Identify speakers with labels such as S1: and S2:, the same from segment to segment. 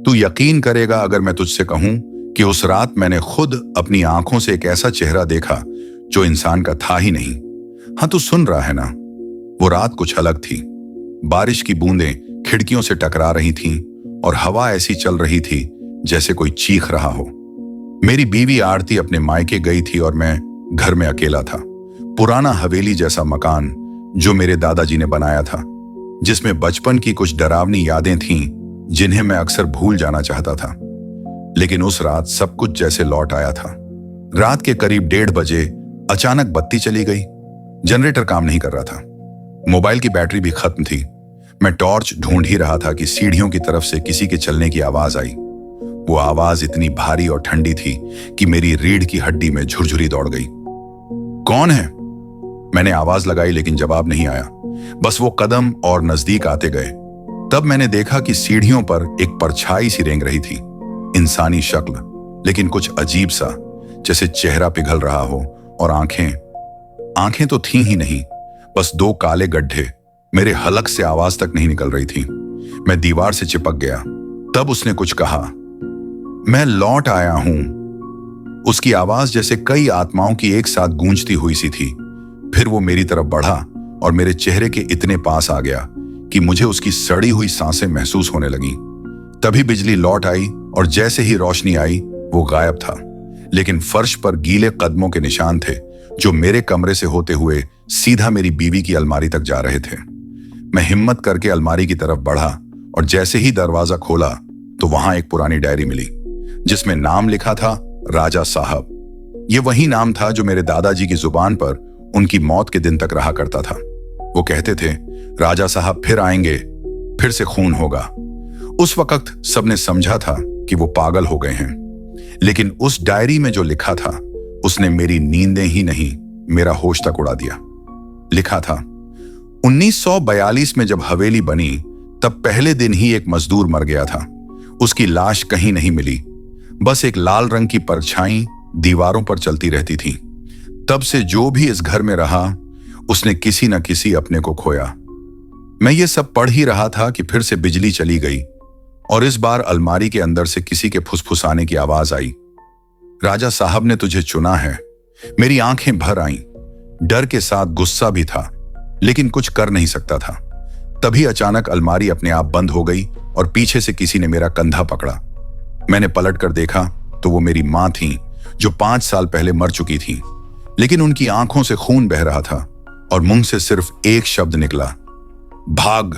S1: तू यकीन करेगा अगर मैं तुझसे कहूं कि उस रात मैंने खुद अपनी आंखों से एक ऐसा चेहरा देखा जो इंसान का था ही नहीं। हाँ, तू सुन रहा है ना? वो रात कुछ अलग थी। बारिश की बूंदें खिड़कियों से टकरा रही थीं और हवा ऐसी चल रही थी जैसे कोई चीख रहा हो। मेरी बीवी आरती अपने मायके गई थी और मैं घर में अकेला था। पुराना हवेली जैसा मकान जो मेरे दादाजी ने बनाया था, जिसमें बचपन की कुछ डरावनी यादें थीं जिन्हें मैं अक्सर भूल जाना चाहता था। लेकिन उस रात सब कुछ जैसे लौट आया था। रात के करीब 1:30 बजे अचानक बत्ती चली गई। जनरेटर काम नहीं कर रहा था। मोबाइल की बैटरी भी खत्म थी। मैं टॉर्च ढूंढ ही रहा था कि सीढ़ियों की तरफ से किसी के चलने की आवाज आई। वो आवाज इतनी भारी और ठंडी थी कि मेरी रीढ़ की हड्डी में झुरझुरी दौड़ गई। कौन है? मैंने आवाज लगाई लेकिन जवाब नहीं आया। बस वो कदम और नजदीक आते गए। तब मैंने देखा कि सीढ़ियों पर एक परछाई सी रेंग रही थी। इंसानी शक्ल, लेकिन कुछ अजीब सा, जैसे चेहरा पिघल रहा हो। और आंखें तो थी ही नहीं, बस 2 काले गड्ढे। मेरे हलक से आवाज तक नहीं निकल रही थी। मैं दीवार से चिपक गया। तब उसने कुछ कहा, मैं लौट आया हूं। उसकी आवाज जैसे कई आत्माओं की एक साथ गूंजती हुई सी थी। फिर वो मेरी तरफ बढ़ा और मेरे चेहरे के इतने पास आ गया कि मुझे उसकी सड़ी हुई सांसें महसूस होने लगी। तभी बिजली लौट आई और जैसे ही रोशनी आई वो गायब था। लेकिन फर्श पर गीले कदमों के निशान थे जो मेरे कमरे से होते हुए सीधा मेरी बीवी की अलमारी तक जा रहे थे। मैं हिम्मत करके अलमारी की तरफ बढ़ा और जैसे ही दरवाजा खोला तो वहां एक पुरानी डायरी मिली जिसमें नाम लिखा था राजा साहब। ये वही नाम था जो मेरे दादाजी की जुबान पर उनकी मौत के दिन तक रहा करता था। वो कहते थे, राजा साहब फिर आएंगे, फिर से खून होगा। उस वक्त सबने समझा था कि वो पागल हो गए हैं। लेकिन उस डायरी में जो लिखा था उसने मेरी नींदें ही नहीं, मेरा होश तक उड़ा दिया। लिखा था, 1942 में जब हवेली बनी तब पहले दिन ही एक मजदूर मर गया था। उसकी लाश कहीं नहीं मिली, बस एक लाल रंग की परछाई दीवारों पर चलती रहती थी। तब से जो भी इस घर में रहा उसने किसी न किसी अपने को खोया। मैं ये सब पढ़ ही रहा था कि फिर से बिजली चली गई और इस बार अलमारी के अंदर से किसी के फुसफुसाने की आवाज आई, राजा साहब ने तुझे चुना है। मेरी आंखें भर आईं। डर के साथ गुस्सा भी था, लेकिन कुछ कर नहीं सकता था। तभी अचानक अलमारी अपने आप बंद हो गई और पीछे से किसी ने मेरा कंधा पकड़ा। मैंने पलट कर देखा तो वो मेरी मां थी जो 5 साल पहले मर चुकी थी। लेकिन उनकी आंखों से खून बह रहा था और मुंह से सिर्फ एक शब्द निकला, भाग।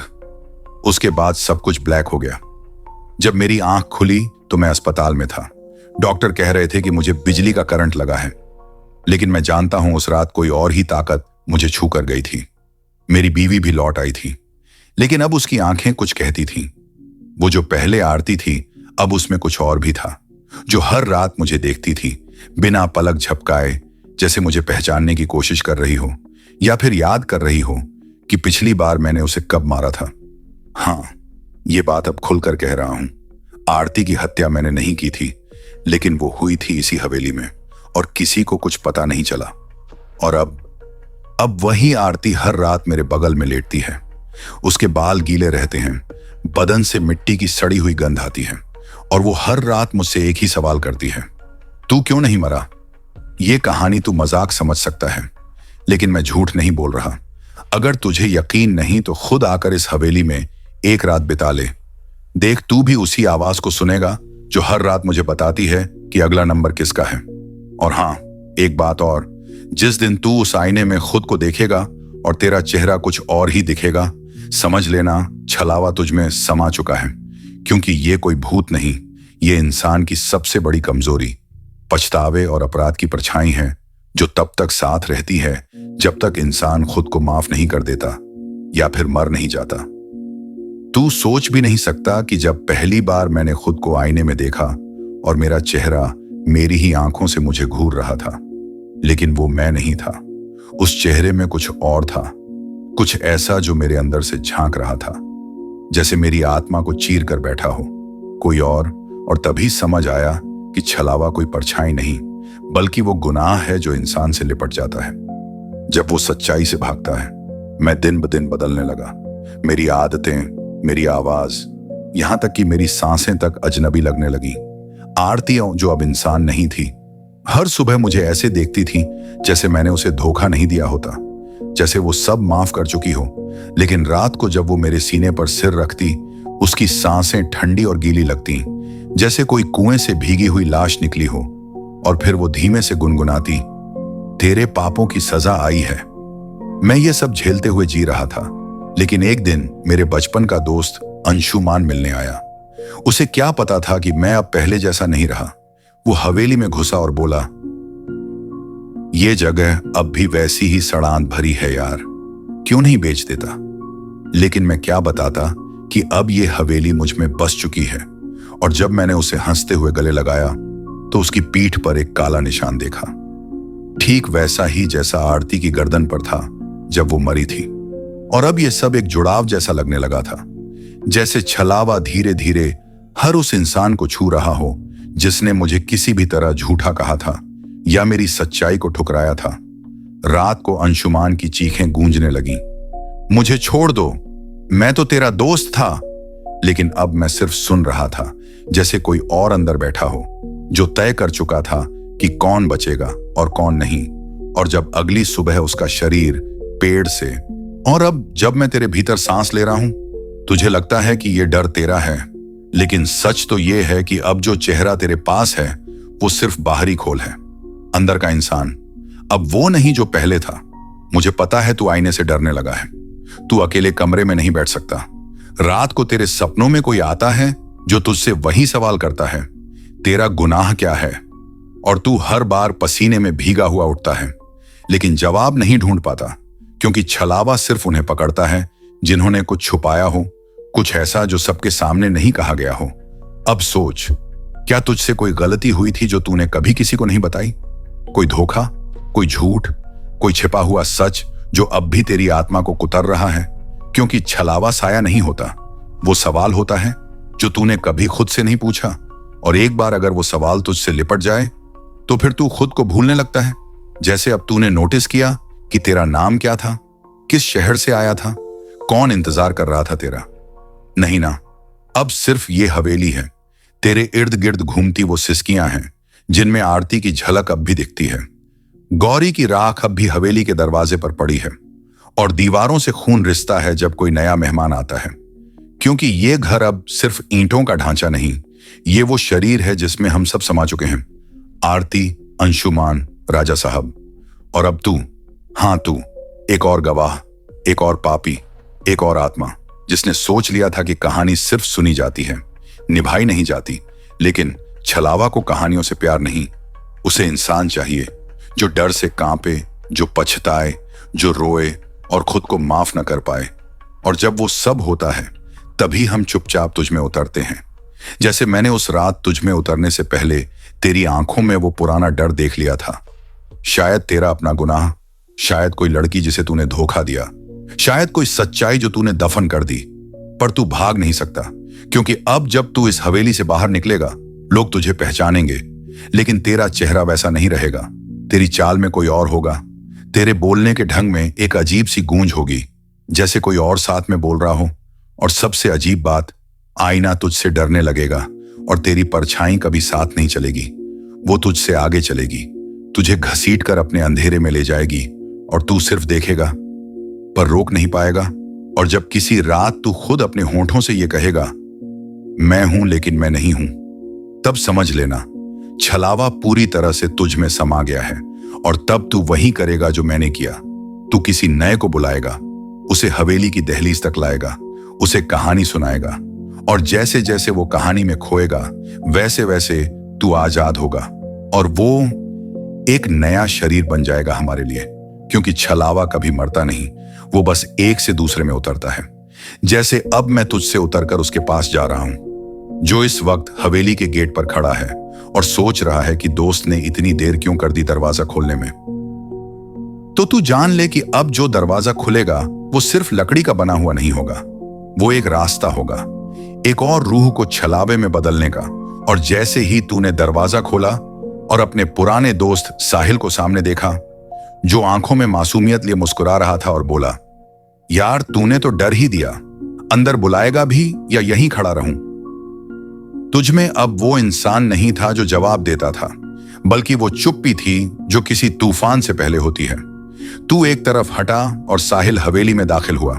S1: उसके बाद सब कुछ ब्लैक हो गया। जब मेरी आंख खुली तो मैं अस्पताल में था। डॉक्टर कह रहे थे कि मुझे बिजली का करंट लगा है। लेकिन मैं जानता हूं उस रात कोई और ही ताकत मुझे छू कर गई थी। मेरी बीवी भी लौट आई थी, लेकिन अब उसकी आंखें कुछ कहती थीं। वो जो पहले आरती थी अब उसमें कुछ और भी था, जो हर रात मुझे देखती थी बिना पलक झपकाए, जैसे मुझे पहचानने की कोशिश कर रही हो या फिर याद कर रही हो कि पिछली बार मैंने उसे कब मारा था। हाँ, ये बात अब खुलकर कह रहा हूं। आरती की हत्या मैंने नहीं की थी, लेकिन वो हुई थी इसी हवेली में और किसी को कुछ पता नहीं चला। और अब वही आरती हर रात मेरे बगल में लेटती है। उसके बाल गीले रहते हैं, बदन से मिट्टी की सड़ी हुई गंध आती है और वो हर रात मुझसे एक ही सवाल करती है, तू क्यों नहीं मरा? ये कहानी तू मजाक समझ सकता है, लेकिन मैं झूठ नहीं बोल रहा। अगर तुझे यकीन नहीं तो खुद आकर इस हवेली में एक रात बिता ले। देख, तू भी उसी आवाज को सुनेगा जो हर रात मुझे बताती है कि अगला नंबर किसका है। और हाँ, एक बात और, जिस दिन तू उस आईने में खुद को देखेगा और तेरा चेहरा कुछ और ही दिखेगा, समझ लेना छलावा तुझ में समा चुका है। क्योंकि ये कोई भूत नहीं, ये इंसान की सबसे बड़ी कमजोरी, पछतावे और अपराध की परछाई है जो तब तक साथ रहती है जब तक इंसान खुद को माफ नहीं कर देता या फिर मर नहीं जाता। तू सोच भी नहीं सकता कि जब पहली बार मैंने खुद को आईने में देखा और मेरा चेहरा मेरी ही आंखों से मुझे घूर रहा था, लेकिन वो मैं नहीं था। उस चेहरे में कुछ और था, कुछ ऐसा जो मेरे अंदर से झांक रहा था, जैसे मेरी आत्मा को चीर कर बैठा हो कोई और तभी समझ आया कि छलावा कोई परछाई नहीं, बल्कि वो गुनाह है जो इंसान से लिपट जाता है जब वो सच्चाई से भागता है। मैं दिन ब दिन बदलने लगा। मेरी आदतें, मेरी आवाज, यहां तक कि मेरी सांसें तक अजनबी लगने लगी। आरती, जो अब इंसान नहीं थी, हर सुबह मुझे ऐसे देखती थी जैसे मैंने उसे धोखा नहीं दिया होता, जैसे वो सब माफ कर चुकी हो। लेकिन रात को जब वो मेरे सीने पर सिर रखती, उसकी सांसें ठंडी और गीली लगती, जैसे कोई कुएं से भीगी हुई लाश निकली हो। और फिर वो धीमे से गुनगुनाती, तेरे पापों की सजा आई है। मैं ये सब झेलते हुए जी रहा था, लेकिन एक दिन मेरे बचपन का दोस्त अंशुमान मिलने आया। उसे क्या पता था कि मैं अब पहले जैसा नहीं रहा। वो हवेली में घुसा और बोला, ये जगह अब भी वैसी ही सड़ांत भरी है यार, क्यों नहीं बेच देता। लेकिन मैं क्या बताता कि अब ये हवेली मुझ में बस चुकी है। और जब मैंने उसे हंसते हुए गले लगाया तो उसकी पीठ पर एक काला निशान देखा, ठीक वैसा ही जैसा आरती की गर्दन पर था जब वो मरी थी। और अब ये सब एक जुड़ाव जैसा लगने लगा था, जैसे छलावा धीरे धीरे हर उस इंसान को छू रहा हो जिसने मुझे किसी भी तरह झूठा कहा था या मेरी सच्चाई को ठुकराया था। रात को अंशुमान की चीखें गूंजने लगी, मुझे छोड़ दो, मैं तो तेरा दोस्त था। लेकिन अब मैं सिर्फ सुन रहा था, जैसे कोई और अंदर बैठा हो जो तय कर चुका था कि कौन बचेगा और कौन नहीं। और जब अगली सुबह उसका शरीर पेड़ से, और अब जब मैं तेरे भीतर सांस ले रहा हूं, तुझे लगता है कि यह डर तेरा है, लेकिन सच तो यह है कि अब जो चेहरा तेरे पास है वो सिर्फ बाहरी खोल है। अंदर का इंसान अब वो नहीं जो पहले था। मुझे पता है तू आईने से डरने लगा है, तू अकेले कमरे में नहीं बैठ सकता। रात को तेरे सपनों में कोई आता है जो तुझसे वही सवाल करता है, तेरा गुनाह क्या है। और तू हर बार पसीने में भीगा हुआ उठता है, लेकिन जवाब नहीं ढूंढ पाता, क्योंकि छलावा सिर्फ उन्हें पकड़ता है जिन्होंने कुछ छुपाया हो, कुछ ऐसा जो सबके सामने नहीं कहा गया हो। अब सोच, क्या तुझसे कोई गलती हुई थी जो तूने कभी किसी को नहीं बताई? कोई धोखा, कोई झूठ, कोई छिपा हुआ सच जो अब भी तेरी आत्मा को कुतर रहा है? क्योंकि छलावा साया नहीं होता, वो सवाल होता है जो तूने कभी खुद से नहीं पूछा। और एक बार अगर वो सवाल तुझसे लिपट जाए तो फिर तू खुद को भूलने लगता है। जैसे अब तूने नोटिस किया कि तेरा नाम क्या था, किस शहर से आया था, कौन इंतजार कर रहा था तेरा। नहीं ना, अब सिर्फ ये हवेली है, तेरे इर्द गिर्द घूमती वो सिसकियां हैं जिनमें आरती की झलक अब भी दिखती है। गौरी की राख अब भी हवेली के दरवाजे पर पड़ी है और दीवारों से खून रिसता है जब कोई नया मेहमान आता है। क्योंकि ये घर अब सिर्फ ईंटों का ढांचा नहीं, ये वो शरीर है जिसमें हम सब समा चुके हैं। आरती, अंशुमान, राजा साहब, और अब तू। हाँ, तू, एक और गवाह, एक और पापी, एक और आत्मा जिसने सोच लिया था कि कहानी सिर्फ सुनी जाती है, निभाई नहीं जाती। लेकिन छलावा को कहानियों से प्यार नहीं, उसे इंसान चाहिए जो डर से कांपे, जो पछताए, जो रोए और खुद को माफ न कर पाए। और जब वो सब होता है तभी हम चुपचाप तुझ में उतरते हैं, जैसे मैंने उस रात तुझ में उतरने से पहले तेरी आंखों में वो पुराना डर देख लिया था। शायद तेरा अपना गुनाह, शायद कोई लड़की जिसे तूने धोखा दिया, शायद कोई सच्चाई जो तूने दफन कर दी। पर तू भाग नहीं सकता, क्योंकि अब जब तू इस हवेली से बाहर निकलेगा लोग तुझे पहचानेंगे, लेकिन तेरा चेहरा वैसा नहीं रहेगा। तेरी चाल में कोई और होगा, तेरे बोलने के ढंग में एक अजीब सी गूंज होगी, जैसे कोई और साथ में बोल रहा हो। और सबसे अजीब बात, आईना तुझसे डरने लगेगा और तेरी परछाई कभी साथ नहीं चलेगी। वो तुझसे आगे चलेगी, तुझे घसीट कर अपने अंधेरे में ले जाएगी और तू सिर्फ देखेगा पर रोक नहीं पाएगा। और जब किसी रात तू खुद अपने होंठों से ये कहेगा, मैं हूं लेकिन मैं नहीं हूं, तब समझ लेना छलावा पूरी तरह से तुझ में समा गया है। और तब तू वही करेगा जो मैंने किया। तू किसी नए को बुलाएगा, उसे हवेली की दहलीज तक लाएगा, उसे कहानी सुनाएगा, और जैसे जैसे वो कहानी में खोएगा वैसे वैसे तू आजाद होगा और वो एक नया शरीर बन जाएगा हमारे लिए। क्योंकि छलावा कभी मरता नहीं, वो बस एक से दूसरे में उतरता है। जैसे अब मैं तुझसे उतरकर उसके पास जा रहा हूं, जो इस वक्त हवेली के गेट पर खड़ा है और सोच रहा है कि दोस्त ने इतनी देर क्यों कर दी दरवाजा खोलने में। तो तू जान ले कि अब जो दरवाजा खुलेगा वो सिर्फ लकड़ी का बना हुआ नहीं होगा, वो एक रास्ता होगा, एक और रूह को छलावे में बदलने का। और जैसे ही तूने दरवाजा खोला और अपने पुराने दोस्त साहिल को सामने देखा, जो आंखों में मासूमियत लिए मुस्कुरा रहा था और बोला, यार तूने तो डर ही दिया, अंदर बुलाएगा भी या यहीं खड़ा रहूं? तुझ में अब वो इंसान नहीं था जो जवाब देता था, बल्कि वो चुप्पी थी जो किसी तूफान से पहले होती है। तू एक तरफ हटा और साहिल हवेली में दाखिल हुआ।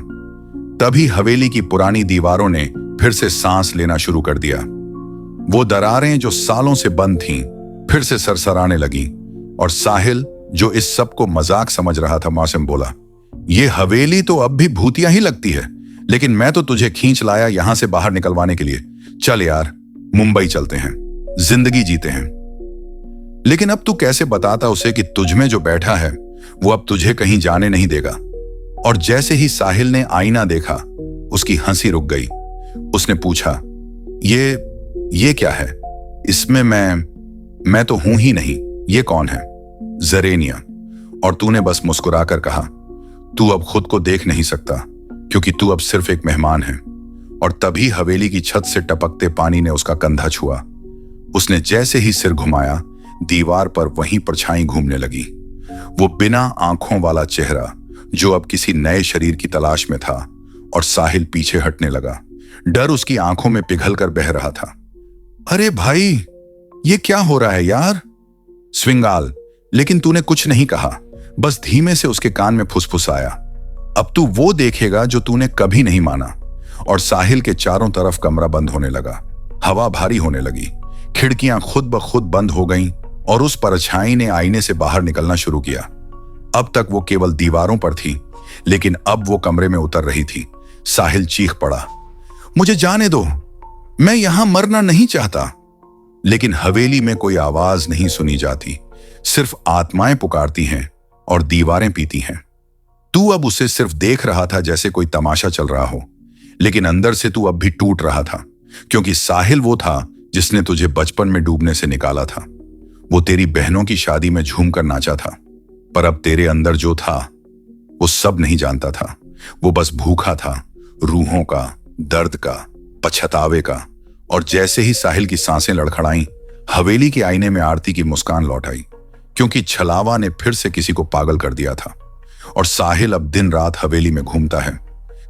S1: तभी हवेली की पुरानी दीवारों ने फिर से सांस लेना शुरू कर दिया। वो दरारें जो सालों से बंद थीं, फिर से सरसराने लगी और साहिल, जो इस सब को मजाक समझ रहा था, मौसम बोला, ये हवेली तो अब भी भूतिया ही लगती है, लेकिन मैं तो तुझे खींच लाया यहां से बाहर निकलवाने के लिए। चल यार, मुंबई चलते हैं, जिंदगी जीते हैं। लेकिन अब तू कैसे बताता उसे कि तुझ में जो बैठा है वो अब तुझे कहीं जाने नहीं देगा। और जैसे ही साहिल ने आईना देखा, उसकी हंसी रुक गई। उसने पूछा, ये क्या है? इसमें मैं तो हूं ही नहीं, ये कौन है? जरेनिया। और तूने बस मुस्कुराकर कहा, तू अब खुद को देख नहीं सकता क्योंकि तू अब सिर्फ एक मेहमान है। और तभी हवेली की छत से टपकते पानी ने उसका कंधा छुआ। उसने जैसे ही सिर घुमाया, दीवार पर वहीं परछाई घूमने लगी। वो बिना आंखों वाला चेहरा जो अब किसी नए शरीर की तलाश में था। और साहिल पीछे हटने लगा। डर उसकी आंखों में पिघलकर बह रहा था। अरे भाई, ये क्या हो रहा है यार? स्विंगाल। लेकिन तूने कुछ नहीं कहा, बस धीमे से उसके कान में फुसफुसाया, अब तू वो देखेगा जो तूने कभी नहीं माना। और साहिल के चारों तरफ कमरा बंद होने लगा। हवा भारी होने लगी, खिड़कियां खुद ब खुद बंद हो गईं और उस परछाई ने आईने से बाहर निकलना शुरू किया। अब तक वो केवल दीवारों पर थी, लेकिन अब वो कमरे में उतर रही थी। साहिल चीख पड़ा, मुझे जाने दो, मैं यहां मरना नहीं चाहता। लेकिन हवेली में कोई आवाज नहीं सुनी जाती, सिर्फ आत्माएं पुकारती हैं और दीवारें पीती हैं। तू अब उसे सिर्फ देख रहा था जैसे कोई तमाशा चल रहा हो, लेकिन अंदर से तू अब भी टूट रहा था, क्योंकि साहिल वो था जिसने तुझे बचपन में डूबने से निकाला था। वो तेरी बहनों की शादी में झूमकर नाचा था, पर अब तेरे अंदर जो था वो सब नहीं जानता था। वो बस भूखा था, रूहों का, दर्द का, पछतावे का। और जैसे ही साहिल की सांसें लड़खड़ाईं, हवेली के आईने में आरती की मुस्कान लौट आई, क्योंकि छलावा ने फिर से किसी को पागल कर दिया था। और साहिल अब दिन रात हवेली में घूमता है,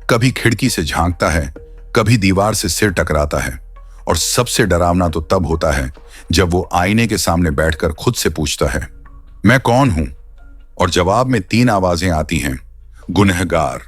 S1: कभी खिड़की से झांकता है, कभी दीवार से सिर टकराता है। और सबसे डरावना तो तब होता है जब वो आईने के सामने बैठकर खुद से पूछता है, मैं कौन हूं? और जवाब में 3 आवाजें आती हैं, गुनहगार,